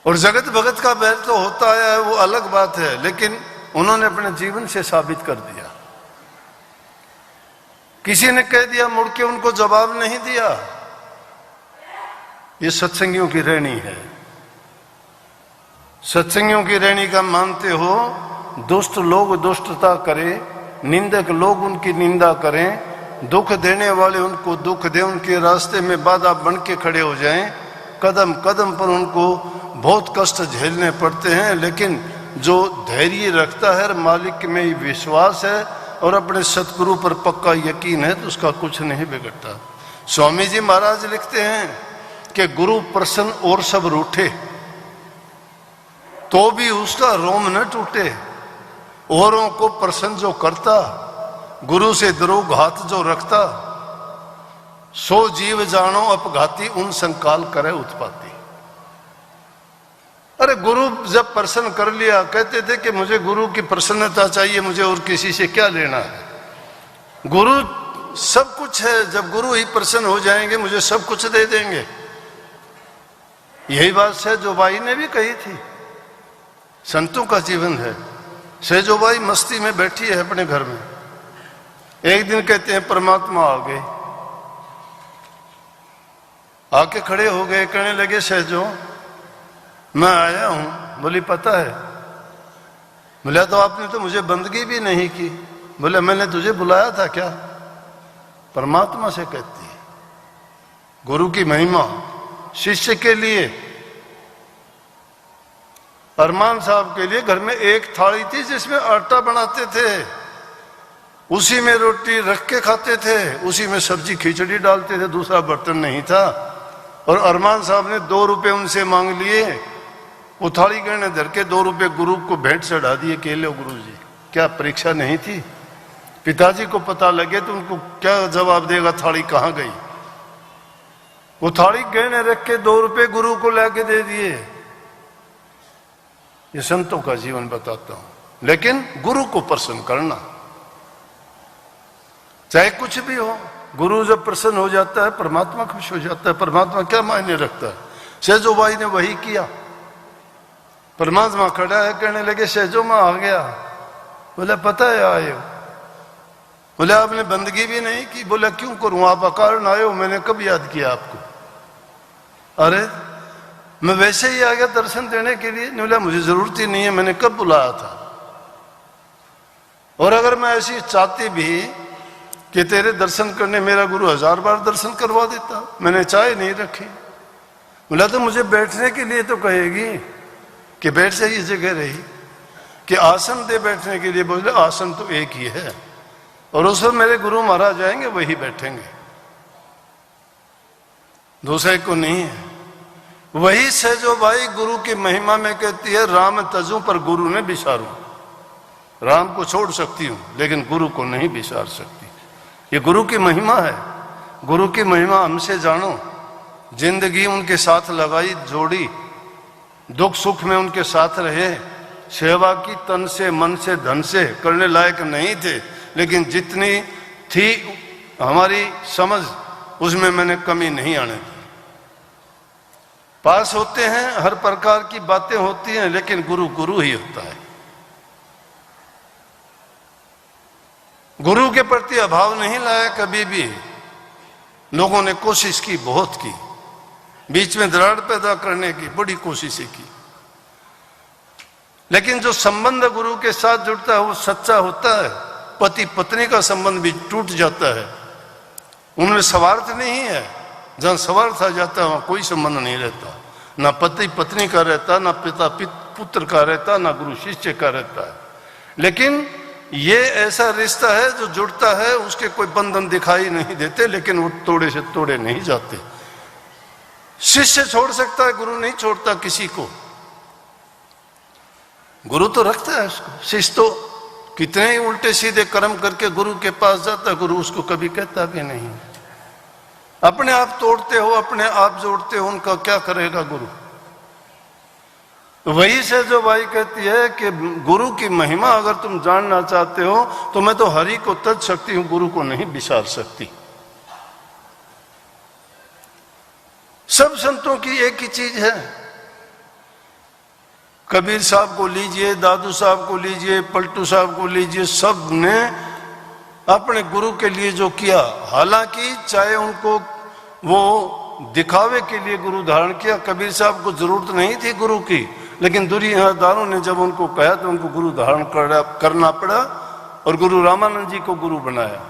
और जगत भगत का बैर तो होता है, वो अलग बात है, लेकिन उन्होंने अपने जीवन से साबित कर दिया। किसी ने कह दिया, मुड़ के उनको जवाब नहीं दिया। ये सत्संगियों की रहनी है। सत्संगियों की रहनी का मानते हो, दुष्ट लोग दुष्टता करें, निंदक लोग उनकी निंदा करें, दुख देने वाले उनको दुख दे, उनके रास्ते में बाधा बन के खड़े हो जाएं, कदम कदम पर उनको बहुत कष्ट झेलने पड़ते हैं, लेकिन जो धैर्य रखता है, मालिक में विश्वास है और अपने सतगुरु पर पक्का यकीन है, तो उसका कुछ नहीं बिगड़ता। स्वामी जी महाराज लिखते हैं कि गुरु प्रसन्न और सब रूठे, तो भी उसका रोम न टूटे। औरों को प्रसन्न जो करता, गुरु से द्रोह घात जो रखता, सो जीव जानो अपघाती, उन संकाल करे उत्पाती। अरे गुरु जब प्रसन्न कर लिया, कहते थे कि मुझे गुरु की प्रसन्नता चाहिए, मुझे और किसी से क्या लेना है, गुरु सब कुछ है, जब गुरु ही प्रसन्न हो जाएंगे मुझे सब कुछ दे देंगे। यही बात सहजोबाई ने भी कही थी। संतों का जीवन है। सहजोबाई मस्ती में बैठी है अपने घर में, एक दिन कहते हैं परमात्मा आ गए, आके खड़े हो गए, कहने लगे सहजो मैं आया हूं। बोली पता है। बोला तो आपने तो मुझे बंदगी भी नहीं की। बोले मैंने तुझे बुलाया था क्या? परमात्मा से कहती है। गुरु की महिमा शिष्य के लिए, अरमान साहब के लिए घर में एक थाली थी जिसमें आटा बनाते थे, उसी में रोटी रख के खाते थे, उसी में सब्जी खिचड़ी डालते थे, दूसरा बर्तन नहीं था। और अरमान साहब ने 2 रुपए उनसे मांग लिए, वो थाली गहने धर के 2 रुपए गुरु को भेंट चढ़ा दिए, केले गुरु जी। क्या परीक्षा नहीं थी? पिताजी को पता लगे तो उनको क्या जवाब देगा, थाली कहां गई? वो थाली गहने रख के 2 रुपए गुरु को लाके दे दिए। ये संतों का जीवन बताता हूं। लेकिन गुरु को प्रसन्न करना, चाहे कुछ भी हो, गुरु जब प्रसन्न हो जाता है परमात्मा खुश हो जाता है। परमात्मा क्या मायने रखता है? सहजोबाई ने वही किया। परमात्मा खड़ा है, कहने लगे सहजो मैं आ गया। बोला पता है आए हो। बोले आपने बंदगी भी नहीं की। बोला क्यों करूं, आप अकारण आए हो, मैंने कब याद किया आपको? अरे मैं वैसे ही आ गया दर्शन देने के लिए। बोला मुझे जरूरत ही नहीं है, मैंने कब बुलाया था? और अगर मैं ऐसी चाहती भी कि तेरे दर्शन करने मेरा गुरु 1000 बार दर्शन करवा देता, मैंने चाय नहीं रखी। बोला तो मुझे बैठने के लिए तो कहेगी कि बैठ जाइए, जगह रही कि आसन दे बैठने के लिए। बोले आसन तो एक ही है, और उस वक्त मेरे गुरु महाराज आएंगे वही बैठेंगे, दूसरे को नहीं है। वही सहजोबाई गुरु की महिमा में कहती है, राम तजू पर गुरु ने बिसारू। राम को छोड़ सकती हूं लेकिन गुरु को नहीं बिसार सकती। ये गुरु की महिमा है। गुरु की महिमा हमसे जानो। जिंदगी उनके साथ लगाई जोड़ी, दुख सुख में उनके साथ रहे, सेवा की तन से मन से धन से, करने लायक नहीं थे लेकिन जितनी थी हमारी समझ उसमें मैंने कमी नहीं आने दी। पास होते हैं, हर प्रकार की बातें होती हैं, लेकिन गुरु गुरु ही होता है। गुरु के प्रति अभाव नहीं लाया कभी भी। लोगों ने कोशिश की, बहुत की, बीच में दरार पैदा करने की बड़ी कोशिशें की, लेकिन जो संबंध गुरु के साथ जुड़ता है वो सच्चा होता है। पति पत्नी का संबंध भी टूट जाता है, उनमें स्वार्थ नहीं है। जहां स्वार्थ आ जाता है वहां कोई संबंध नहीं रहता, ना पति पत्नी का रहता, ना पिता पुत्र का रहता, ना गुरु शिष्य का रहता है। लेकिन ये ऐसा रिश्ता है जो जुड़ता है, उसके कोई बंधन दिखाई नहीं देते, लेकिन वो तोड़े से तोड़े नहीं जाते। शिष्य छोड़ सकता है, गुरु नहीं छोड़ता किसी को। गुरु तो रखता है उसको। शिष्य तो कितने ही उल्टे सीधे कर्म करके गुरु के पास जाता है, गुरु उसको कभी कहता भी नहीं। अपने आप तोड़ते हो, अपने आप जोड़ते हो, उनका क्या करेगा गुरु? वही से जो भाई कहती है कि गुरु की महिमा अगर तुम जानना चाहते हो तो मैं तो हरि को तज सकती हूं, गुरु को नहीं बिसार सकती। सब संतों की एक ही चीज है कबीर साहब को लीजिए, दादू साहब को लीजिए, पलटू साहब को लीजिए, सब ने अपने गुरु के लिए जो किया, हालांकि चाहे उनको वो दिखावे के लिए गुरु धारण किया, कबीर साहब को जरूरत नहीं थी गुरु की, लेकिन दुनियादारों ने जब उनको कहा तो उनको गुरु धारण करना पड़ा और गुरु रामानंद जी को गुरु बनाया।